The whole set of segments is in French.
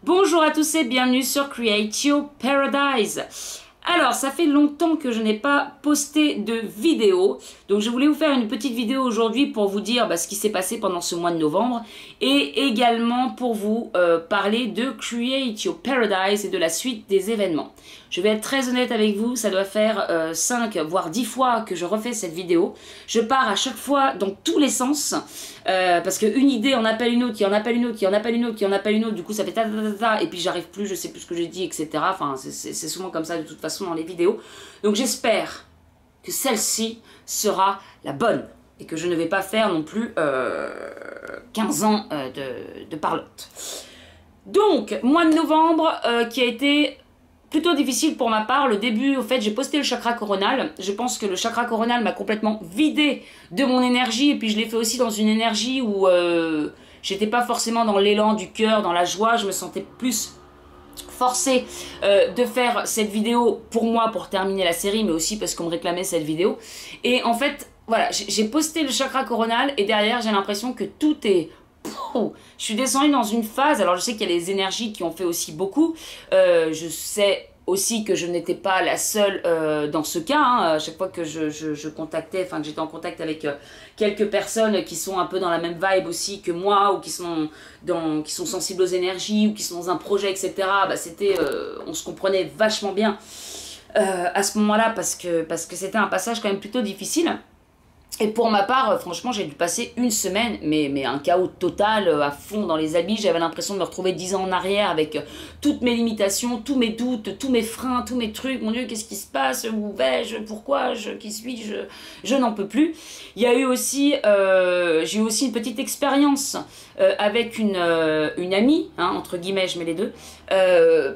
Bonjour à tous et bienvenue sur Create Your Paradise. Alors, ça fait longtemps que je n'ai pas posté de vidéo, donc je voulais vous faire une petite vidéo aujourd'hui pour vous dire ce qui s'est passé pendant ce mois de novembre et également pour vous parler de Create Your Paradise et de la suite des événements. Je vais être très honnête avec vous, ça doit faire 5 voire 10 fois que je refais cette vidéo. Je pars à chaque fois dans tous les sens parce qu'une idée en appelle une autre, qui en appelle une autre, qui en appelle une autre, qui en appelle une autre, du coup ça fait ta ta ta ta et puis j'arrive plus, je sais plus ce que j'ai dit, etc. Enfin, c'est souvent comme ça de toute façon dans les vidéos. Donc j'espère que celle-ci sera la bonne et que je ne vais pas faire non plus 15 ans de parlotte. Donc, mois de novembre qui a été plutôt difficile pour ma part. Le début, au fait, j'ai posté le chakra coronal. Je pense que le chakra coronal m'a complètement vidé de mon énergie. Et puis, je l'ai fait aussi dans une énergie où j'étais pas forcément dans l'élan du cœur, dans la joie. Je me sentais plus forcée de faire cette vidéo pour moi, pour terminer la série, mais aussi parce qu'on me réclamait cette vidéo. Et en fait, voilà, j'ai posté le chakra coronal et derrière, j'ai l'impression que tout est... Je suis descendue dans une phase, alors je sais qu'il y a les énergies qui ont fait aussi beaucoup, je sais aussi que je n'étais pas la seule dans ce cas, hein. À chaque fois que je contactais, enfin que j'étais en contact avec quelques personnes qui sont un peu dans la même vibe aussi que moi, ou qui sont sensibles aux énergies, ou qui sont dans un projet, etc., on se comprenait vachement bien à ce moment-là, parce que c'était un passage quand même plutôt difficile. Et pour ma part, franchement, j'ai dû passer une semaine, mais un chaos total, à fond dans les habits. J'avais l'impression de me retrouver 10 ans en arrière avec toutes mes limitations, tous mes doutes, tous mes freins, tous mes trucs. Mon Dieu, qu'est-ce qui se passe? Où vais-je? Pourquoi? Qui suis-je? Je n'en peux plus. Il y a eu aussi, j'ai eu aussi une petite expérience avec une amie, hein, entre guillemets, je mets les deux,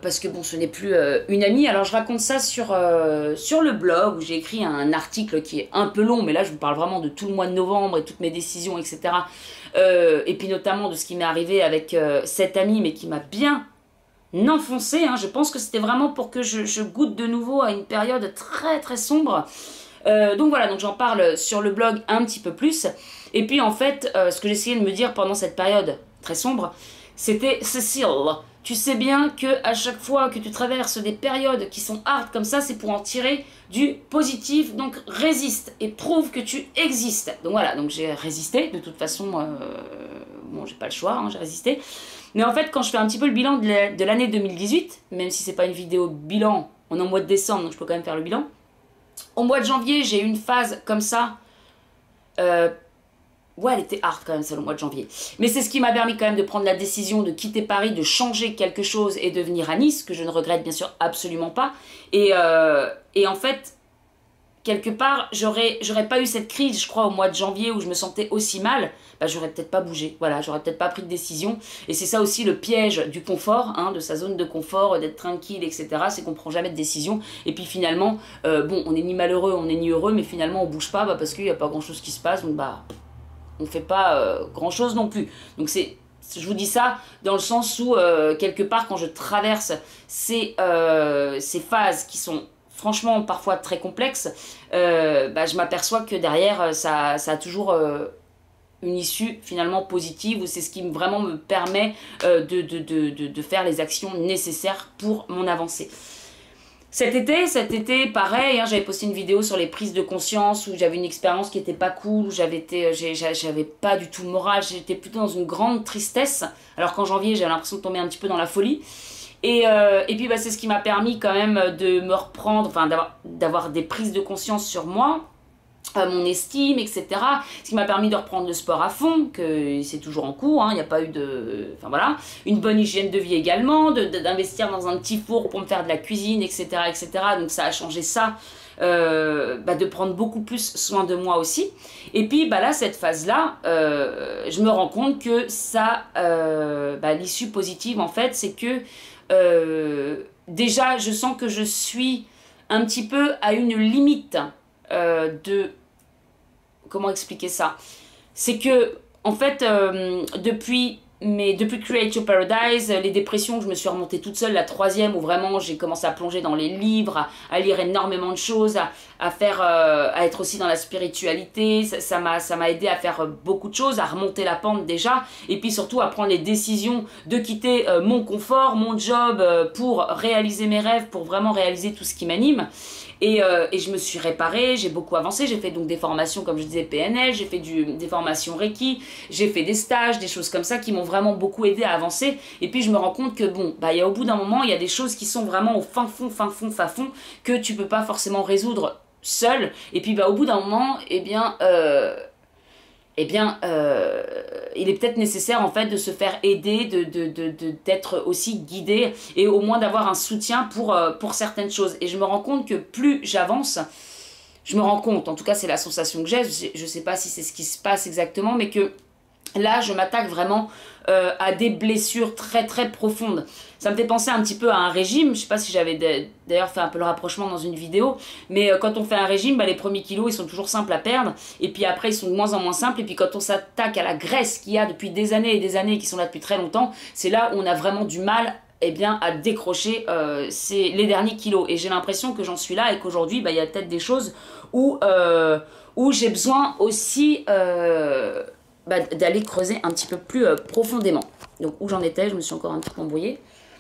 parce que bon, ce n'est plus une amie. Alors, je raconte ça sur le blog où j'ai écrit un article qui est un peu long, mais là, je vous parle vraiment de tout le mois de novembre et toutes mes décisions, etc. Et puis notamment de ce qui m'est arrivé avec cette amie, mais qui m'a bien enfoncé, hein. Je pense que c'était vraiment pour que je goûte de nouveau à une période très très sombre. Donc voilà, donc j'en parle sur le blog un petit peu plus. Et puis en fait, ce que j'essayais de me dire pendant cette période très sombre, c'était Cécile, tu sais bien que à chaque fois que tu traverses des périodes qui sont hard comme ça, c'est pour en tirer du positif. Donc résiste et prouve que tu existes. Donc voilà, donc j'ai résisté. De toute façon, bon, j'ai pas le choix, hein, j'ai résisté. Mais en fait, quand je fais un petit peu le bilan de l'année 2018, même si c'est pas une vidéo bilan, on est en mois de décembre, donc je peux quand même faire le bilan. Au mois de janvier, j'ai eu une phase comme ça. Ouais, elle était hard quand même, celle au mois de janvier. Mais c'est ce qui m'a permis quand même de prendre la décision de quitter Paris, de changer quelque chose et de venir à Nice, que je ne regrette bien sûr absolument pas. Et en fait, quelque part, j'aurais pas eu cette crise, je crois, au mois de janvier où je me sentais aussi mal, j'aurais peut-être pas bougé, voilà, j'aurais peut-être pas pris de décision. Et c'est ça aussi le piège du confort, hein, de sa zone de confort, d'être tranquille, etc. C'est qu'on prend jamais de décision. Et puis finalement, bon, on n'est ni malheureux, on n'est ni heureux, mais finalement on bouge pas parce qu'il n'y a pas grand chose qui se passe, donc on fait pas grand chose non plus. Donc je vous dis ça dans le sens où, quelque part, quand je traverse ces phases qui sont franchement parfois très complexes, je m'aperçois que derrière, ça a toujours une issue finalement positive, où c'est ce qui vraiment me permet de faire les actions nécessaires pour mon avancée. Cet été, pareil, hein, j'avais posté une vidéo sur les prises de conscience où j'avais une expérience qui était pas cool, où j'avais pas du tout le moral, j'étais plutôt dans une grande tristesse, alors qu'en janvier j'avais l'impression de tomber un petit peu dans la folie. Et puis c'est ce qui m'a permis quand même de me reprendre, enfin d'avoir des prises de conscience sur moi, mon estime, etc. Ce qui m'a permis de reprendre le sport à fond, que c'est toujours en cours, hein, il n'y a pas eu de... Enfin voilà, une bonne hygiène de vie également, d'investir dans un petit four pour me faire de la cuisine, etc. etc. Donc ça a changé ça, de prendre beaucoup plus soin de moi aussi. Et puis là, cette phase-là, je me rends compte que ça, l'issue positive en fait, c'est que déjà, je sens que je suis un petit peu à une limite comment expliquer ça? C'est que, en fait, depuis mais depuis Create Your Paradise, les dépressions, je me suis remontée toute seule, la troisième où vraiment j'ai commencé à plonger dans les livres, à lire énormément de choses, à être aussi dans la spiritualité. Ça m'a aidé à faire beaucoup de choses, à remonter la pente déjà, et puis surtout à prendre les décisions de quitter mon confort, mon job pour réaliser mes rêves, pour vraiment réaliser tout ce qui m'anime. Et je me suis réparée, j'ai beaucoup avancé, j'ai fait donc des formations comme je disais PNL, j'ai fait des formations Reiki, j'ai fait des stages, des choses comme ça qui m'ont vraiment beaucoup aidé à avancer. Et puis je me rends compte que bon, bah, au bout d'un moment, il y a des choses qui sont vraiment au fin fond, que tu peux pas forcément résoudre seul. Et puis bah, au bout d'un moment, il est peut-être nécessaire en fait de se faire aider, d'être aussi guidé et au moins d'avoir un soutien pour certaines choses. Et je me rends compte que plus j'avance, je me rends compte, en tout cas c'est la sensation que j'ai, je sais pas si c'est ce qui se passe exactement, mais que là je m'attaque vraiment à des blessures très très profondes. Ça me fait penser un petit peu à un régime, je sais pas si j'avais d'ailleurs fait un peu le rapprochement dans une vidéo, mais quand on fait un régime, bah, les premiers kilos ils sont toujours simples à perdre, et puis après ils sont de moins en moins simples, et puis quand on s'attaque à la graisse qu'il y a depuis des années et des années, qui sont là depuis très longtemps, c'est là où on a vraiment du mal à décrocher les derniers kilos. Et j'ai l'impression que j'en suis là et qu'aujourd'hui, bah, y a peut-être des choses où j'ai besoin aussi d'aller creuser un petit peu plus profondément. Donc où j'en étais, je me suis encore un petit peu embrouillée.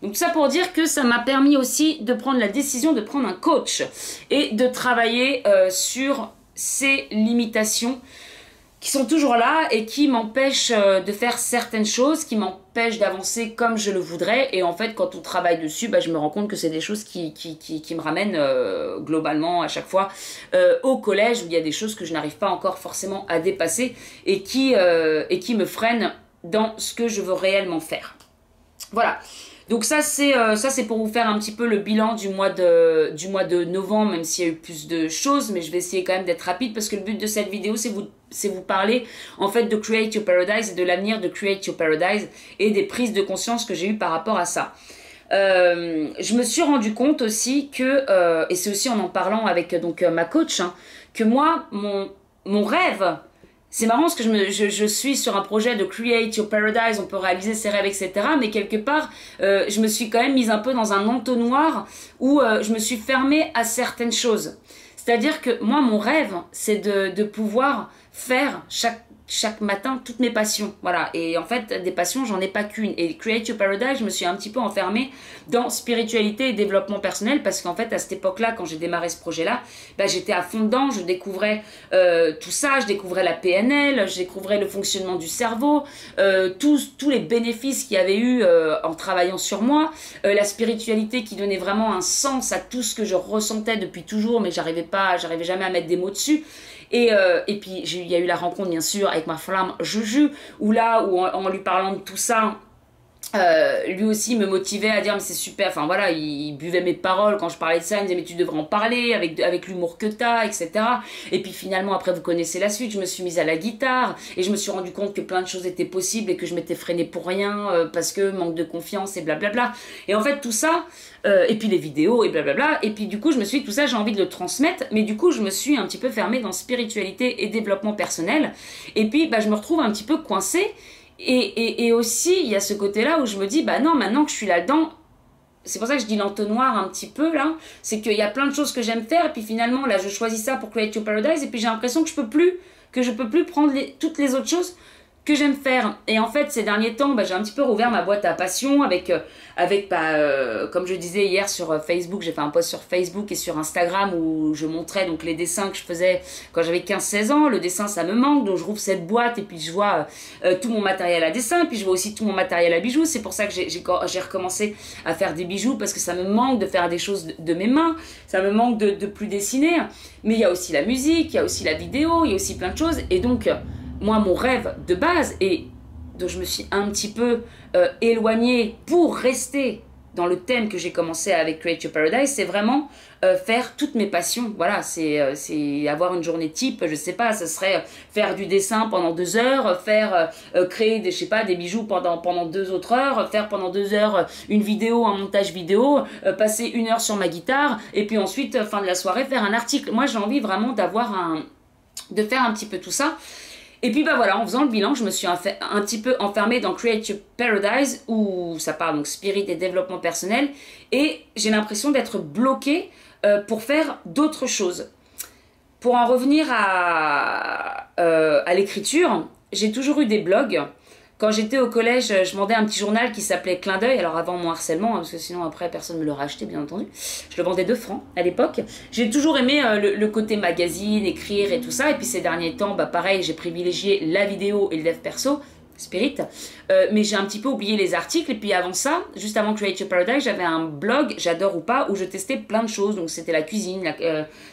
Donc tout ça pour dire que ça m'a permis aussi de prendre la décision de prendre un coach et de travailler sur ces limitations qui sont toujours là et qui m'empêchent de faire certaines choses, qui m'empêchent d'avancer comme je le voudrais. Et en fait, quand on travaille dessus, bah, je me rends compte que c'est des choses qui me ramènent globalement à chaque fois au collège, où il y a des choses que je n'arrive pas encore forcément à dépasser et qui me freinent dans ce que je veux réellement faire. Voilà. Donc ça c'est pour vous faire un petit peu le bilan du mois de novembre, même s'il y a eu plus de choses, mais je vais essayer quand même d'être rapide parce que le but de cette vidéo c'est vous parler en fait de Create Your Paradise et de l'avenir de Create Your Paradise et des prises de conscience que j'ai eues par rapport à ça. Je me suis rendu compte aussi que, et c'est aussi en parlant avec donc ma coach, hein, que moi, mon rêve, c'est marrant parce que je suis sur un projet de Create Your Paradise, on peut réaliser ses rêves, etc. Mais quelque part, je me suis quand même mise un peu dans un entonnoir où je me suis fermée à certaines choses. C'est-à-dire que moi, mon rêve, c'est de pouvoir faire chaque matin toutes mes passions. Voilà. Et en fait, des passions, j'en ai pas qu'une. Et Create Your Paradise, je me suis un petit peu enfermée dans spiritualité et développement personnel parce qu'en fait, à cette époque-là, quand j'ai démarré ce projet-là, bah, j'étais à fond dedans, je découvrais tout ça, je découvrais la PNL, je découvrais le fonctionnement du cerveau, tous les bénéfices qu'il y avait eu en travaillant sur moi, la spiritualité qui donnait vraiment un sens à tout ce que je ressentais depuis toujours, mais j'arrivais jamais à mettre des mots dessus. Et puis il y a eu la rencontre bien sûr avec ma flamme Juju, où en lui parlant de tout ça, lui aussi me motivait à dire mais c'est super, enfin voilà, il buvait mes paroles quand je parlais de ça, il me disait mais tu devrais en parler avec l'humour que t'as, etc. Et puis finalement après vous connaissez la suite, je me suis mise à la guitare et je me suis rendu compte que plein de choses étaient possibles et que je m'étais freinée pour rien parce que manque de confiance et blablabla. Et en fait tout ça, et puis les vidéos et blablabla, et puis du coup je me suis dit tout ça j'ai envie de le transmettre, mais du coup je me suis un petit peu fermée dans spiritualité et développement personnel, et puis bah, je me retrouve un petit peu coincée. Et aussi, il y a ce côté-là où je me dis, bah non, maintenant que je suis là-dedans, c'est pour ça que je dis l'entonnoir un petit peu, là, c'est qu'il y a plein de choses que j'aime faire, et puis finalement, là, je choisis ça pour Create Your Paradise, et puis j'ai l'impression que je peux plus prendre toutes les autres choses que j'aime faire. Et en fait, ces derniers temps, bah, j'ai un petit peu rouvert ma boîte à passion comme je disais hier sur Facebook, j'ai fait un post sur Facebook et sur Instagram où je montrais donc les dessins que je faisais quand j'avais 15-16 ans. Le dessin, ça me manque, donc je rouvre cette boîte et puis je vois tout mon matériel à dessin, et puis je vois aussi tout mon matériel à bijoux. C'est pour ça que j'ai recommencé à faire des bijoux, parce que ça me manque de faire des choses de mes mains, ça me manque de plus dessiner. Mais il y a aussi la musique, il y a aussi la vidéo, il y a aussi plein de choses, et donc moi, mon rêve de base, et dont je me suis un petit peu éloignée pour rester dans le thème que j'ai commencé avec Create Your Paradise, c'est vraiment faire toutes mes passions. Voilà, c'est avoir une journée type, je sais pas, ce serait faire du dessin pendant 2 heures, créer des bijoux pendant 2 autres heures, faire pendant 2 heures une vidéo, un montage vidéo, passer 1 heure sur ma guitare, et puis ensuite, fin de la soirée, faire un article. Moi, j'ai envie vraiment de faire un petit peu tout ça. Et puis bah voilà, en faisant le bilan, je me suis un petit peu enfermée dans Create Your Paradise, où ça parle donc spirit et développement personnel, et j'ai l'impression d'être bloquée pour faire d'autres choses. Pour en revenir à l'écriture, j'ai toujours eu des blogs. Quand j'étais au collège, je vendais un petit journal qui s'appelait Clin d'œil. Alors avant mon harcèlement, parce que sinon après personne ne me l'aurait acheté bien entendu. Je le vendais 2 francs à l'époque. J'ai toujours aimé le côté magazine, écrire et tout ça. Et puis ces derniers temps, bah pareil, j'ai privilégié la vidéo et le dev perso, Spirit. Mais j'ai un petit peu oublié les articles. Et puis avant ça, juste avant Create Your Paradise, j'avais un blog, j'adore ou pas, où je testais plein de choses. Donc c'était la cuisine,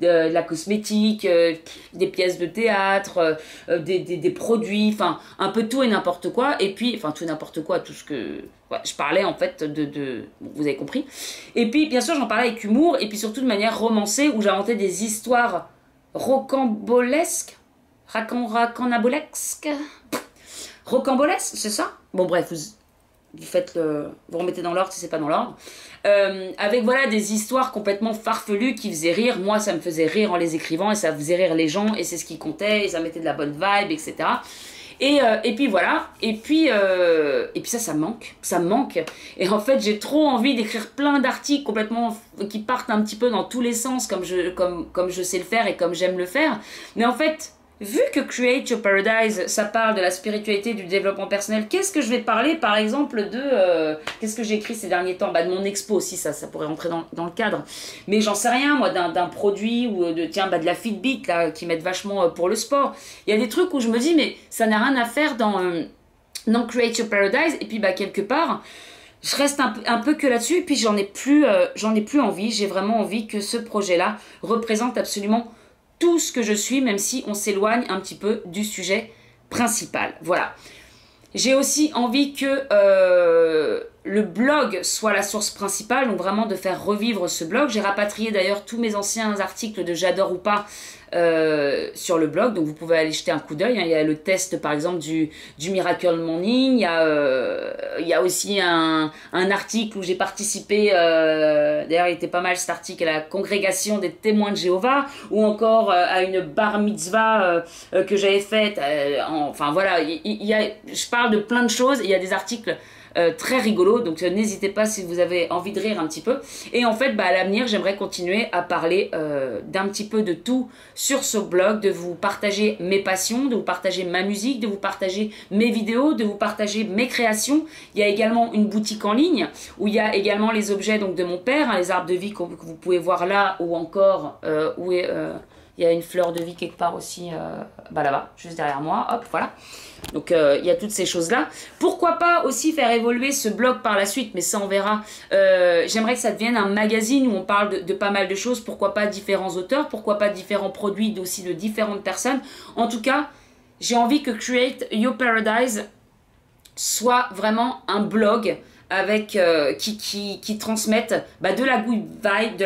la cosmétique, des pièces de théâtre, des produits, enfin un peu tout et n'importe quoi. Et puis, enfin tout et n'importe quoi, tout ce que... Ouais, je parlais en fait bon, vous avez compris. Et puis bien sûr j'en parlais avec humour et puis surtout de manière romancée où j'inventais des histoires rocambolesques, rocambolesque, c'est ça? Bon bref, vous remettez dans l'ordre si c'est pas dans l'ordre. Avec voilà des histoires complètement farfelues qui faisaient rire. Moi ça me faisait rire en les écrivant et ça faisait rire les gens et c'est ce qui comptait et ça mettait de la bonne vibe, etc. Et puis voilà, et puis ça me manque. Et en fait j'ai trop envie d'écrire plein d'articles complètement qui partent un petit peu dans tous les sens comme je sais le faire et comme j'aime le faire. Mais en fait... Vu que Create Your Paradise, ça parle de la spiritualité, du développement personnel, qu'est-ce que je vais parler par exemple de... qu'est-ce que j'ai écrit ces derniers temps? Bah, de mon expo aussi, ça pourrait rentrer dans le cadre. Mais j'en sais rien, moi, d'un produit ou de la Fitbit, là, qui m'aide vachement pour le sport. Il y a des trucs où je me dis, mais ça n'a rien à faire dans Create Your Paradise. Et puis, bah, quelque part... Je reste un peu que là-dessus, et puis j'en ai plus envie. J'ai vraiment envie que ce projet-là représente absolument tout ce que je suis, même si on s'éloigne un petit peu du sujet principal. Voilà. J'ai aussi envie que le blog soit la source principale, donc vraiment de faire revivre ce blog. J'ai rapatrié d'ailleurs tous mes anciens articles de J'adore ou pas sur le blog, donc vous pouvez aller jeter un coup d'œil. Il y a le test par exemple du Miracle Morning, il y a aussi un article où j'ai participé, d'ailleurs il était pas mal cet article, à la congrégation des témoins de Jéhovah, ou encore à une bar mitzvah que j'avais faite, enfin voilà, je parle de plein de choses, il y a des articles très rigolo, donc n'hésitez pas si vous avez envie de rire un petit peu. Et en fait, bah, à l'avenir, j'aimerais continuer à parler d'un petit peu de tout sur ce blog, de vous partager mes passions, de vous partager ma musique, de vous partager mes vidéos, de vous partager mes créations. Il y a également une boutique en ligne où il y a également les objets donc, de mon père, hein, les arbres de vie que vous pouvez voir là, ou encore où est... il y a une fleur de vie quelque part aussi, bah là-bas, juste derrière moi, hop, voilà. Donc il y a toutes ces choses-là. Pourquoi pas aussi faire évoluer ce blog par la suite, mais ça on verra. J'aimerais que ça devienne un magazine où on parle de pas mal de choses. Pourquoi pas différents auteurs, pourquoi pas différents produits aussi de différentes personnes. En tout cas, j'ai envie que Create Your Paradise soit vraiment un blog avec qui transmettent bah, de la good vibe,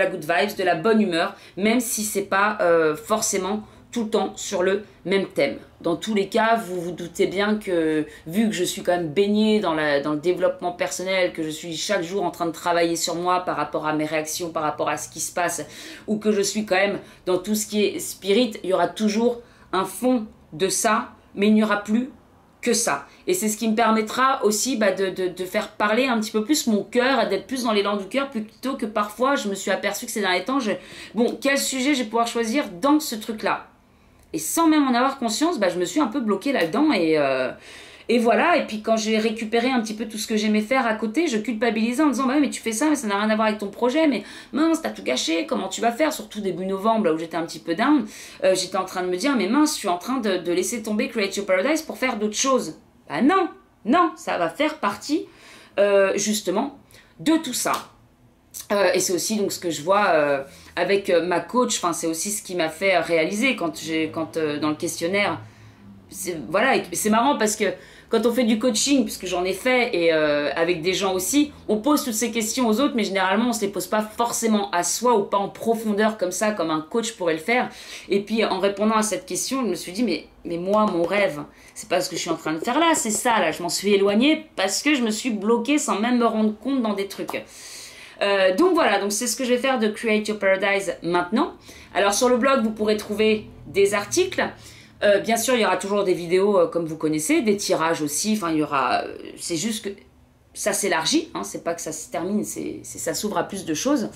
de la bonne humeur, même si c'est pas forcément tout le temps sur le même thème. Dans tous les cas, vous vous doutez bien que, vu que je suis quand même baignée dans le développement personnel, que je suis chaque jour en train de travailler sur moi par rapport à mes réactions, par rapport à ce qui se passe, ou que je suis quand même dans tout ce qui est spirit, il y aura toujours un fond de ça, mais il n'y aura plus que ça. Et c'est ce qui me permettra aussi bah, de faire parler un petit peu plus mon cœur, d'être plus dans l'élan du cœur, plutôt que parfois je me suis aperçue que ces derniers temps, bon, quel sujet je vais pouvoir choisir dans ce truc-là? Et sans même en avoir conscience, bah, je me suis un peu bloquée là-dedans et voilà. Et puis quand j'ai récupéré un petit peu tout ce que j'aimais faire à côté, je culpabilisais en disant bah mais tu fais ça mais ça n'a rien à voir avec ton projet, mais mince t'as tout gâché, comment tu vas faire? Surtout début novembre là où j'étais un petit peu down, j'étais en train de me dire mais mince je suis en train de laisser tomber Create Your Paradise pour faire d'autres choses. Bah non, ça va faire partie justement de tout ça. Et c'est aussi donc ce que je vois avec ma coach, enfin c'est aussi ce qui m'a fait réaliser quand dans le questionnaire, voilà, c'est marrant parce que quand on fait du coaching, puisque j'en ai fait et avec des gens aussi, on pose toutes ces questions aux autres, mais généralement on se les pose pas forcément à soi ou pas en profondeur comme ça, comme un coach pourrait le faire. Et puis en répondant à cette question, je me suis dit mais moi mon rêve, c'est pas ce que je suis en train de faire là, c'est ça là, je m'en suis éloignée parce que je me suis bloquée sans même me rendre compte dans des trucs. Donc voilà, donc c'est ce que je vais faire de Create Your Paradise maintenant. Alors sur le blog, vous pourrez trouver des articles. Bien sûr, il y aura toujours des vidéos comme vous connaissez, des tirages aussi. Enfin, il y aura. C'est juste que ça s'élargit. Hein, c'est pas que ça se termine, ça s'ouvre à plus de choses.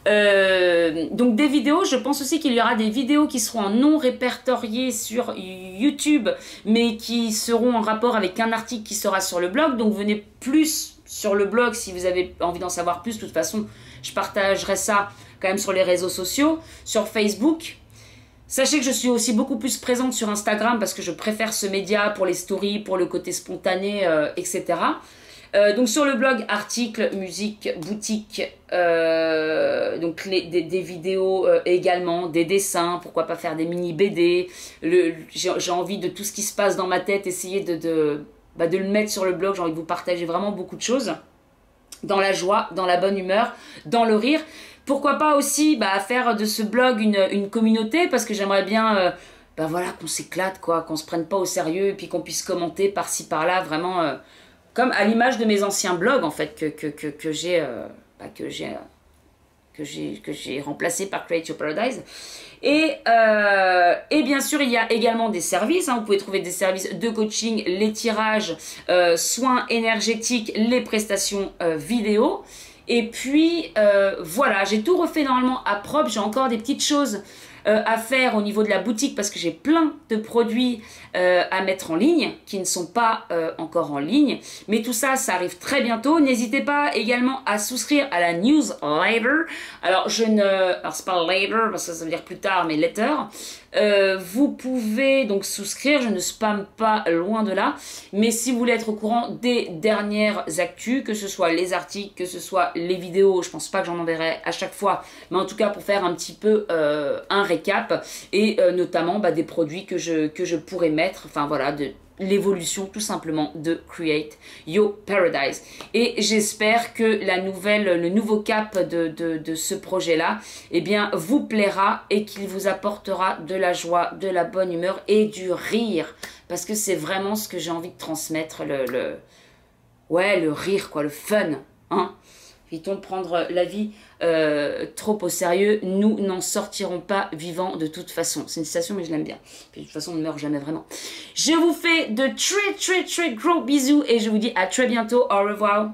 Donc des vidéos. Je pense aussi qu'il y aura des vidéos qui seront non répertoriées sur YouTube, mais qui seront en rapport avec un article qui sera sur le blog. Donc venez plus sur le blog si vous avez envie d'en savoir plus. De toute façon, je partagerai ça quand même sur les réseaux sociaux, sur Facebook. Sachez que je suis aussi beaucoup plus présente sur Instagram parce que je préfère ce média pour les stories, pour le côté spontané, etc. Donc sur le blog, articles, musique, boutique, donc des vidéos également, des dessins, pourquoi pas faire des mini BD. J'ai envie de tout ce qui se passe dans ma tête, essayer de le mettre sur le blog. J'ai envie de vous partager vraiment beaucoup de choses. Dans la joie, dans la bonne humeur, dans le rire. Pourquoi pas aussi faire de ce blog une communauté, parce que j'aimerais bien voilà, qu'on s'éclate, quoi, qu'on se prenne pas au sérieux et puis qu'on puisse commenter par-ci par-là, vraiment comme à l'image de mes anciens blogs en fait que j'ai remplacé par Create Your Paradise. Et bien sûr, il y a également des services. Hein. Vous pouvez trouver des services de coaching, les tirages, soins énergétiques, les prestations vidéo. Et puis, voilà, j'ai tout refait normalement à propre. J'ai encore des petites choses à faire au niveau de la boutique parce que j'ai plein de produits à mettre en ligne qui ne sont pas encore en ligne. Mais tout ça, ça arrive très bientôt. N'hésitez pas également à souscrire à la newsletter. Alors, c'est pas later parce que ça veut dire plus tard, mais letter. Vous pouvez donc souscrire, je ne spamme pas loin de là, mais si vous voulez être au courant des dernières actus, que ce soit les articles, que ce soit les vidéos, je pense pas que j'en enverrai à chaque fois, mais en tout cas pour faire un petit peu un récap, et notamment des produits que je pourrais mettre, enfin voilà, de l'évolution tout simplement de Create Your Paradise. Et j'espère que le nouveau cap de ce projet-là, eh bien, vous plaira et qu'il vous apportera de la joie, de la bonne humeur et du rire. Parce que c'est vraiment ce que j'ai envie de transmettre, le rire, quoi, le fun, hein. Évitons de prendre la vie trop au sérieux. Nous n'en sortirons pas vivants de toute façon. C'est une citation, mais je l'aime bien. Puis, de toute façon, on ne meurt jamais vraiment. Je vous fais de très gros bisous et je vous dis à très bientôt. Au revoir.